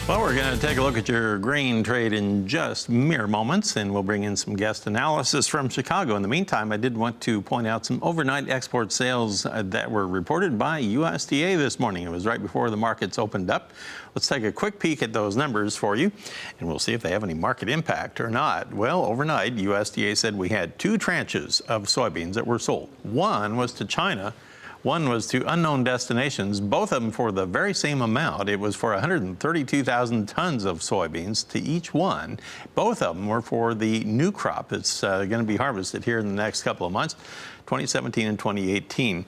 Well, we're going to take a look at your grain trade in just mere moments, and we'll bring in some guest analysis from Chicago. In the meantime, I did want to point out some overnight export sales that were reported by USDA this morning. It was right before the markets opened up. Let's take a quick peek at those numbers for you, and we'll see if they have any market impact or not. Well, overnight, USDA said we had 2 tranches of soybeans that were sold. One was to China. One was to unknown destinations, both of them for the very same amount. It was for 132,000 tons of soybeans to each one. Both of them were for the new crop that's going to be harvested here in the next couple of months, 2017 and 2018.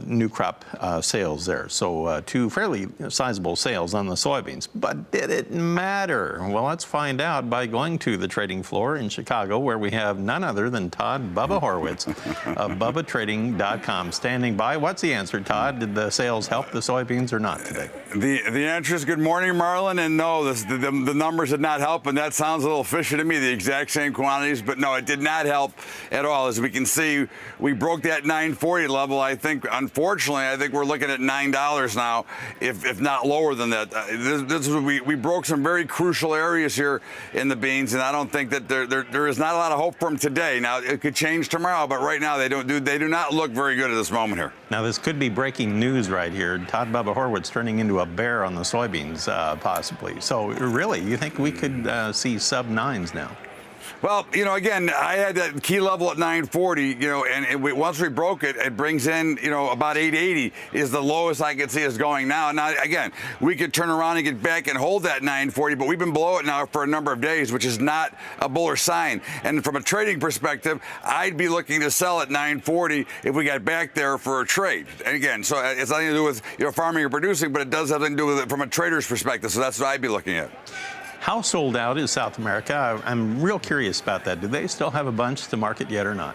New crop sales there. So 2 fairly sizable sales on the soybeans. But did it matter? Well, let's find out by going to the trading floor in Chicago, where we have none other than Todd Bubba Horwitz of BubbaTrading.com standing by. What's the answer, Todd? Did the sales help the soybeans or not today? The answer is good morning, Marlin. And no, the numbers did not help. And that sounds a little fishy to me, the exact same quantities. But no, it did not help at all. As we can see, we broke that 940 level, I think. Unfortunately, I think we're looking at $9 now, if not lower than that. We broke some very crucial areas here in the beans, and I don't think that there is not a lot of hope for them today. Now, it could change tomorrow, but right now they do not look very good at this moment here. Now, this could be breaking news right here. Todd Bubba Horwitz turning into a bear on the soybeans, possibly. So, really, you think we could see sub-9s now? Well, again, I had that key level at 940, and once we broke it, it brings in, about 880 is the lowest I could see us going now. Now, again, we could turn around and get back and hold that 940, but we've been below it now for a number of days, which is not a bullish sign. And from a trading perspective, I'd be looking to sell at 940 if we got back there for a trade. And again, so it's nothing to do with, farming or producing, but it does have something to do with it from a trader's perspective. So that's what I'd be looking at. How sold out is South America? I'm real curious about that. Do they still have a bunch to market yet or not?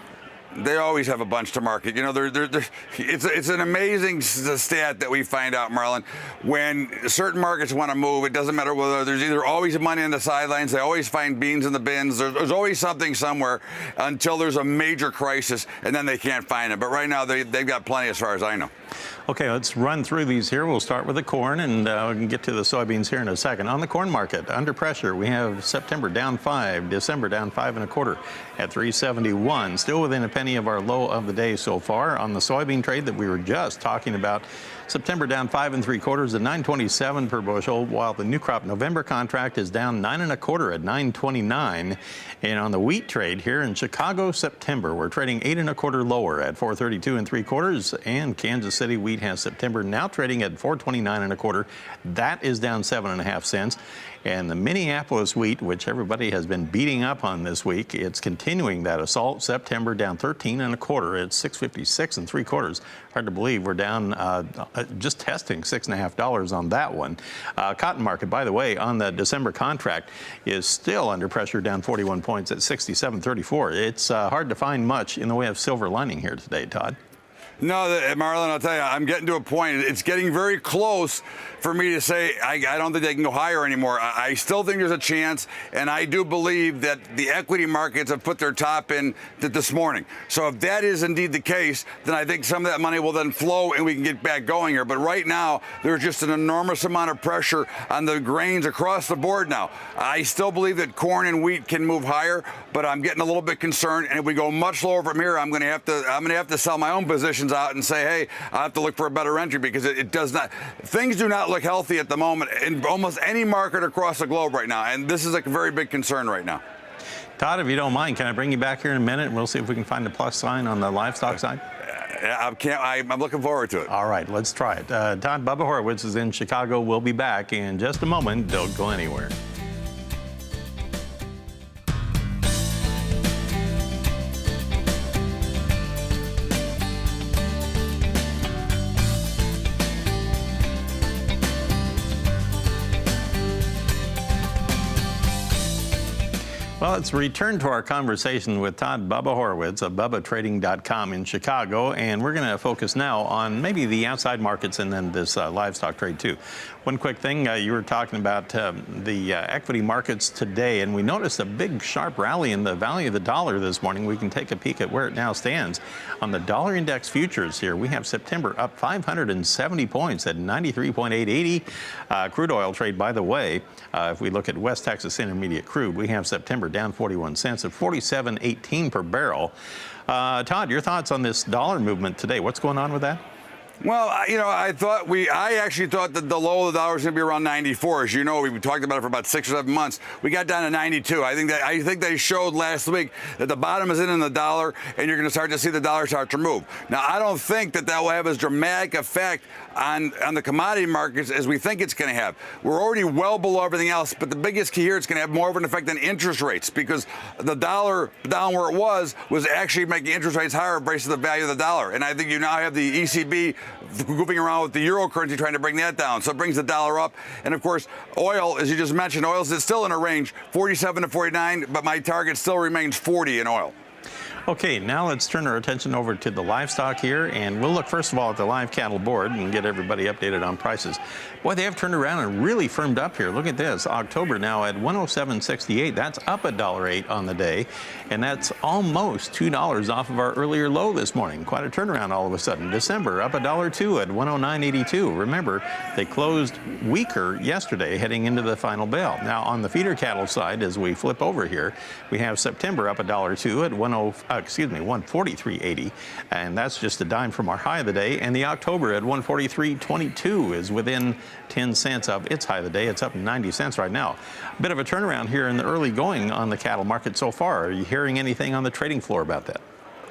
They always have a bunch to market. It's an amazing stat that we find out, Marlon. When certain markets want to move, it doesn't matter whether there's either always money on the sidelines, they always find beans in the bins, there's always something somewhere until there's a major crisis, and then they can't find it. But right now, they've got plenty as far as I know. Okay, let's run through these here. We'll start with the corn, and we can get to the soybeans here in a second. On the corn market, under pressure, we have September down 5, December down 5 1/4 at 371, still within a penny of our low of the day so far. On the soybean trade that we were just talking about, September down 5 3/4 at 927 per bushel, while the new crop November contract is down 9 1/4 at 929. And on the wheat trade here in Chicago, September, we're trading 8 1/4 lower at 432 3/4, and Kansas City wheat has September now trading at 429 1/4. That is down 7.5 cents. And the Minneapolis wheat, which everybody has been beating up on this week, it's continuing that assault. September down 13 1/4 at 656 3/4. Hard to believe we're down just testing $6.50 on that one. Cotton market, by the way, on the December contract is still under pressure, down 41 points at 67.34. It's hard to find much in the way of silver lining here today, Todd. No, Marlon, I'll tell you, I'm getting to a point. It's getting very close for me to say I don't think they can go higher anymore. I still think there's a chance, and I do believe that the equity markets have put their top in this morning. So if that is indeed the case, then I think some of that money will then flow and we can get back going here. But right now, there's just an enormous amount of pressure on the grains across the board now. I still believe that corn and wheat can move higher, but I'm getting a little bit concerned. And if we go much lower from here, I'm going to have to sell my own positions out and say, hey, I have to look for a better entry, because it does not. Things do not look healthy at the moment in almost any market across the globe right now, and this is a very big concern right now. Todd, if you don't mind, can I bring you back here in a minute, and we'll see if we can find a plus sign on the livestock side? I'm looking forward to it. All right, let's try it. Todd Bubba Horwitz is in Chicago. We'll be back in just a moment. Don't go anywhere. Well, let's return to our conversation with Todd Bubba Horwitz of BubbaTrading.com in Chicago, and we're going to focus now on maybe the outside markets and then this livestock trade too. One quick thing, you were talking about the equity markets today, and we noticed a big sharp rally in the value of the dollar this morning. We can take a peek at where it now stands. On the dollar index futures here, we have September up 570 points at 93.880. Crude oil trade, by the way, if we look at West Texas Intermediate crude, we have September down 41 cents at 47.18 per barrel. Todd, your thoughts on this dollar movement today? What's going on with that? Well, I actually thought that the low of the dollar was going to be around 94. As you know, we've talked about it for about 6 or 7 months. We got down to 92. I think they showed last week that the bottom is in the dollar, and you're going to start to see the dollar start to move. Now, I don't think that will have as dramatic effect on the commodity markets as we think it's going to have. We're already well below everything else, but the biggest key here, it's going to have more of an effect on interest rates, because the dollar down where it was actually making interest rates higher based on the value of the dollar. And I think you now have the ECB goofing around with the euro currency trying to bring that down. So it brings the dollar up. And of course, oil, as you just mentioned, oil is still in a range 47 to 49, but my target still remains 40 in oil. Okay, now let's turn our attention over to the livestock here, and we'll look first of all at the live cattle board and get everybody updated on prices. Boy, they have turned around and really firmed up here. Look at this. October now at 107.68. That's up $1.08 on the day, and that's almost $2 off of our earlier low this morning. Quite a turnaround all of a sudden. December up $1.02 at 109.82. Remember, they closed weaker yesterday heading into the final bell. Now on the feeder cattle side, as we flip over here, we have September up $1.02 at 143.80, and that's just a dime from our high of the day. And the October at 143.22 is within 10 cents of its high of the day. It's up 90 cents right now. A bit of a turnaround here in the early going on the cattle market so far. Are you hearing anything on the trading floor about that?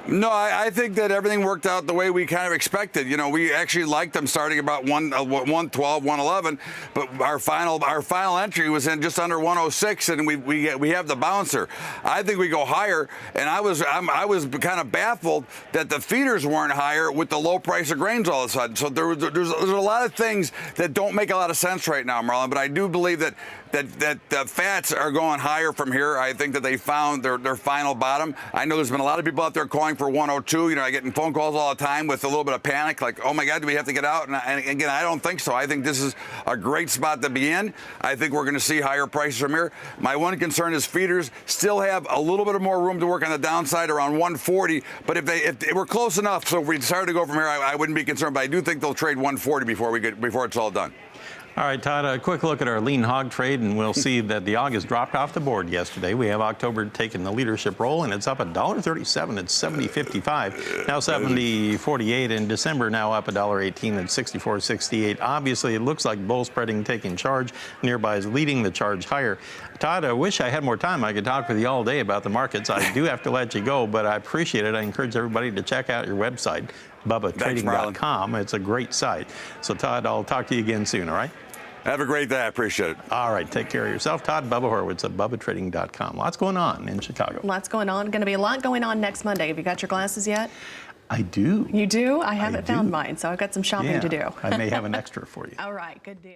No, I think that everything worked out the way we kind of expected. You know, we actually liked them starting about 112, 111, but our final entry was in just under 106, and we have the bouncer. I think we go higher, and I was kind of baffled that the feeders weren't higher with the low price of grains all of a sudden. So there's a lot of things that don't make a lot of sense right now, Marlon. But I do believe that the fats are going higher from here. I think that they found their final bottom. I know there's been a lot of people out there calling for 102. You know, I get phone calls all the time with a little bit of panic, like, oh my God, do we have to get out? And again, I don't think so. I think this is a great spot to be in. I think we're going to see higher prices from here. My one concern is feeders still have a little bit of more room to work on the downside around 140. But if they were close enough, so if we decided to go from here, I wouldn't be concerned. But I do think they'll trade 140 before it's all done. All right, Todd, a quick look at our lean hog trade, and we'll see that the August dropped off the board yesterday. We have October taking the leadership role, and it's up $1.37 at 70.55. Now 70.48, and December now up $1.18 at 64.68. Obviously, it looks like bull spreading taking charge. Nearby is leading the charge higher. Todd, I wish I had more time. I could talk with you all day about the markets. I do have to let you go, but I appreciate it. I encourage everybody to check out your website, BubbaTrading.com. It's a great site. So, Todd, I'll talk to you again soon, all right? Have a great day. I appreciate it. All right. Take care of yourself. Todd Bubba Horwitz at BubbaTrading.com. Lots going on in Chicago. Lots going on. Going to be a lot going on next Monday. Have you got your glasses yet? I do. You do? I haven't found mine, so I've got some shopping to do. I may have an extra for you. All right. Good deal.